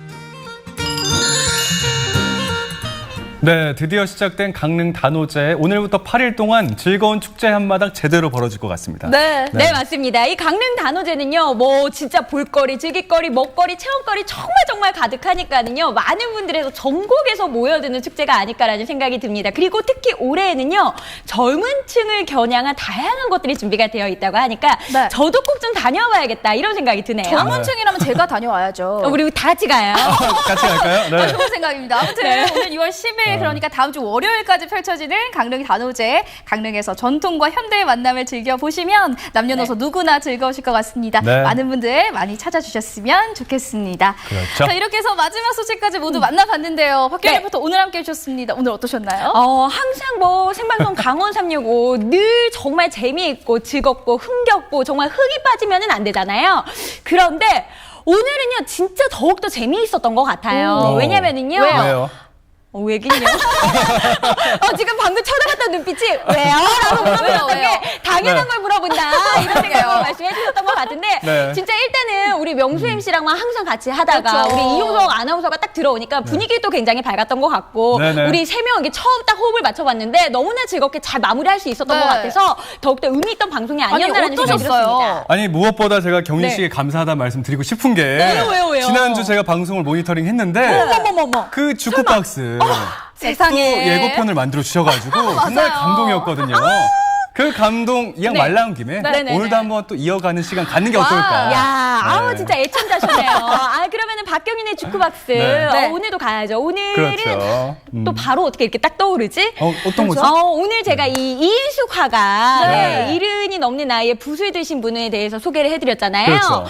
네, 드디어 시작된 강릉 단오제. 오늘부터 8일 동안 즐거운 축제 한마당 제대로 벌어질 것 같습니다. 네, 맞습니다. 이 강릉 단오제는요, 뭐 진짜 볼거리, 즐길거리, 먹거리, 체험거리 정말 가득하니까는요, 많은 분들에서 전국에서 모여드는 축제가 아닐까라는 생각이 듭니다. 그리고 특히 올해에는요, 젊은 층을 겨냥한 다양한 것들이 준비가 되어 있다고 하니까 저도 꼭 좀 다녀와야겠다 이런 생각이 드네요. 젊은 층이라면 제가 다녀와야죠. 우리 다 같이 가요. 같이 갈까요? 네. 좋은 생각입니다. 아무튼 오늘 2월 10일 그러니까 다음 주 월요일까지 펼쳐지는 강릉 단오제, 강릉에서 전통과 현대의 만남을 즐겨보시면 남녀노소 누구나 즐거우실 것 같습니다. 많은 분들 많이 찾아주셨으면 좋겠습니다. 그렇죠. 자, 이렇게 해서 마지막 소식까지 모두 만나봤는데요. 박경리부터 오늘 함께 해주셨습니다. 오늘 어떠셨나요? 항상 뭐 생방송 강원 365 늘 정말 재미있고 즐겁고 흥겹고 정말 흥이 빠지면은 안 되잖아요. 그런데 오늘은요 진짜 더욱더 재미있었던 것 같아요. 왜냐면은요. 왜요? 왜긴요? 지금 방금 쳐다봤던 눈빛이 왜요? 라고 물어보셨던 게 당연한 걸 물어본다 이런 생각으로 말씀해 주셨던 것 같은데 진짜 일단은 우리 명수 MC랑만 항상 같이 하다가 우리 이용석 아나운서가 딱 들어오니까 분위기도 굉장히 밝았던 것 같고 우리 세 명 이게 처음 딱 호흡을 맞춰봤는데 너무나 즐겁게 잘 마무리할 수 있었던 것 같아서 더욱더 의미 있던 방송이 아니었나라는 생각이 들었습니다. 아니 무엇보다 제가 경리 씨에게 감사하다는 말씀 드리고 싶은 게 왜요? 지난주 제가 방송을 모니터링 했는데 그 주쿠박스 세상에 또 예고편을 만들어 주셔가지고 정말 감동이었거든요. 그 감동 이왕 말 나온 김에 오늘도 한번 또 이어가는 시간 갖는 게 어떨까. 진짜 애청자시네요. 그러면은 박경인의 주쿠박스 오늘도 가야죠. 오늘은 또 바로 어떻게 이렇게 딱 떠오르지? 어떤 거죠? 오늘 제가 이 이인숙 화가 이른이 넘는 나이에 붓을 드신 분에 대해서 소개를 해드렸잖아요. 그렇죠.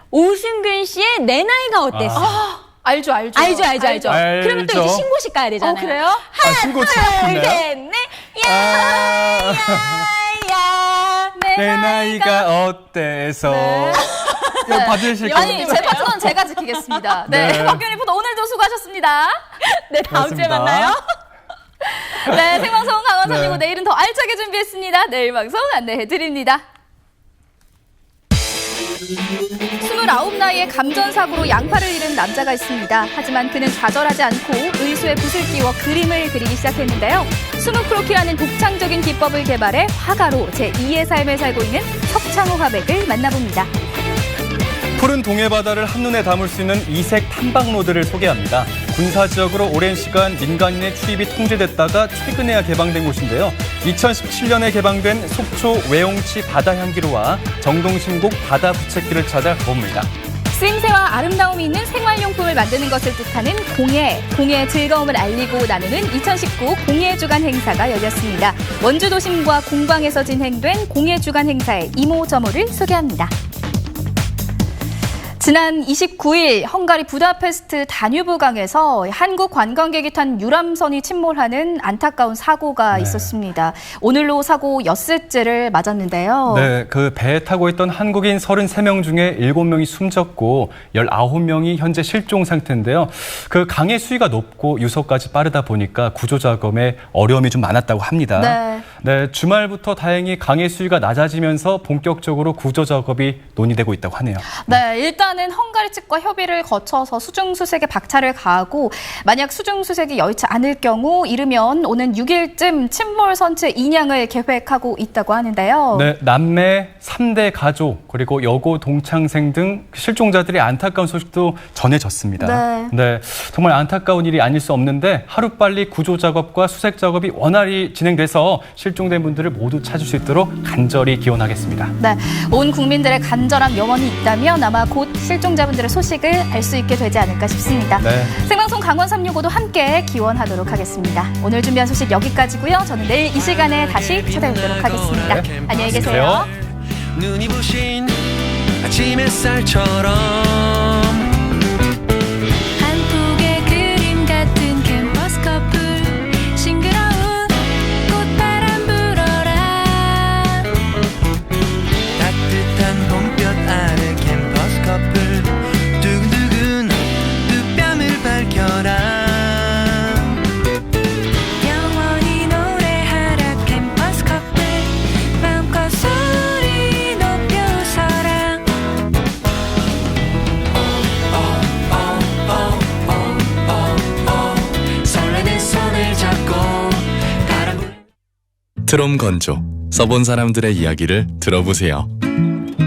오승근 씨의 내 나이가 어땠어? 알죠. 그러면 또 이제 신고식 가야 되잖아요. 그래요? 신고식 있나요? 내 나이가 어때서 이거 받으실까요? 아니, 제 파트너는 제가 지키겠습니다. 박경리 리포터 오늘도 수고하셨습니다. 다음 주에 만나요. 생방송 강원 365 내일은 더 알차게 준비했습니다. 내일 방송 안내해드립니다. 29나이에 감전사고로 양팔을 잃은 남자가 있습니다. 하지만 그는 좌절하지 않고 의수에 붓을 끼워 그림을 그리기 시작했는데요. 수묵크로키라는 독창적인 기법을 개발해 화가로 제2의 삶을 살고 있는 석창호 화백을 만나봅니다. 푸른 동해바다를 한눈에 담을 수 있는 이색 탐방로드를 소개합니다. 군사지역으로 오랜 시간 민간인의 출입이 통제됐다가 최근에야 개방된 곳인데요. 2017년에 개방된 속초 외용치 바다향기로와 정동신곡 바다부채길을 찾아 가봅니다. 쓰임새와 아름다움이 있는 생활용품을 만드는 것을 뜻하는 공예. 공예의 즐거움을 알리고 나누는 2019 공예주간 행사가 열렸습니다. 원주 도심과 공방에서 진행된 공예주간 행사의 이모저모를 소개합니다. 지난 29일 헝가리 부다페스트 다뉴브강에서 한국 관광객이 탄 유람선이 침몰하는 안타까운 사고가 있었습니다. 오늘로 사고 엿새째를 맞았는데요. 네, 그 배에 타고 있던 한국인 33명 중에 7명이 숨졌고 19명이 현재 실종 상태인데요. 그 강의 수위가 높고 유서까지 빠르다 보니까 구조 작업에 어려움이 좀 많았다고 합니다. 네, 주말부터 다행히 강의 수위가 낮아지면서 본격적으로 구조 작업이 논의되고 있다고 하네요. 네, 일단은 헝가리 측과 협의를 거쳐서 수중수색에 박차를 가하고 만약 수중수색이 여의치 않을 경우 이르면 오는 6일쯤 침몰 선체 인양을 계획하고 있다고 하는데요. 네, 남매 3대 가족 그리고 여고 동창생 등 실종자들의 안타까운 소식도 전해졌습니다. 네, 정말 안타까운 일이 아닐 수 없는데 하루빨리 구조 작업과 수색 작업이 원활히 진행돼서 실종된 분들을 모두 찾을 수 있도록 간절히 기원하겠습니다. 네, 온 국민들의 간절한 명언이 있다면 아마 곧 실종자분들의 소식을 알 수 있게 되지 않을까 싶습니다. 생방송 강원 365도 함께 기원하도록 하겠습니다. 오늘 준비한 소식 여기까지고요. 저는 내일 이 시간에 다시 찾아뵙도록 하겠습니다. 안녕히 계세요. 눈이 부신 아침 햇살처럼 한 폭의 그림 같은 캠퍼스 커플 싱그러운 꽃바람 불어라 따뜻한 봄볕 아래 캠퍼스 커플 두근두근 두 뺨을 밝혀라 영원히 노래하라 캠퍼스 커플 마음껏 소리 높여서라 설레는 손을 잡고 바람 트롬 건조 써본 사람들의 이야기를 들어보세요.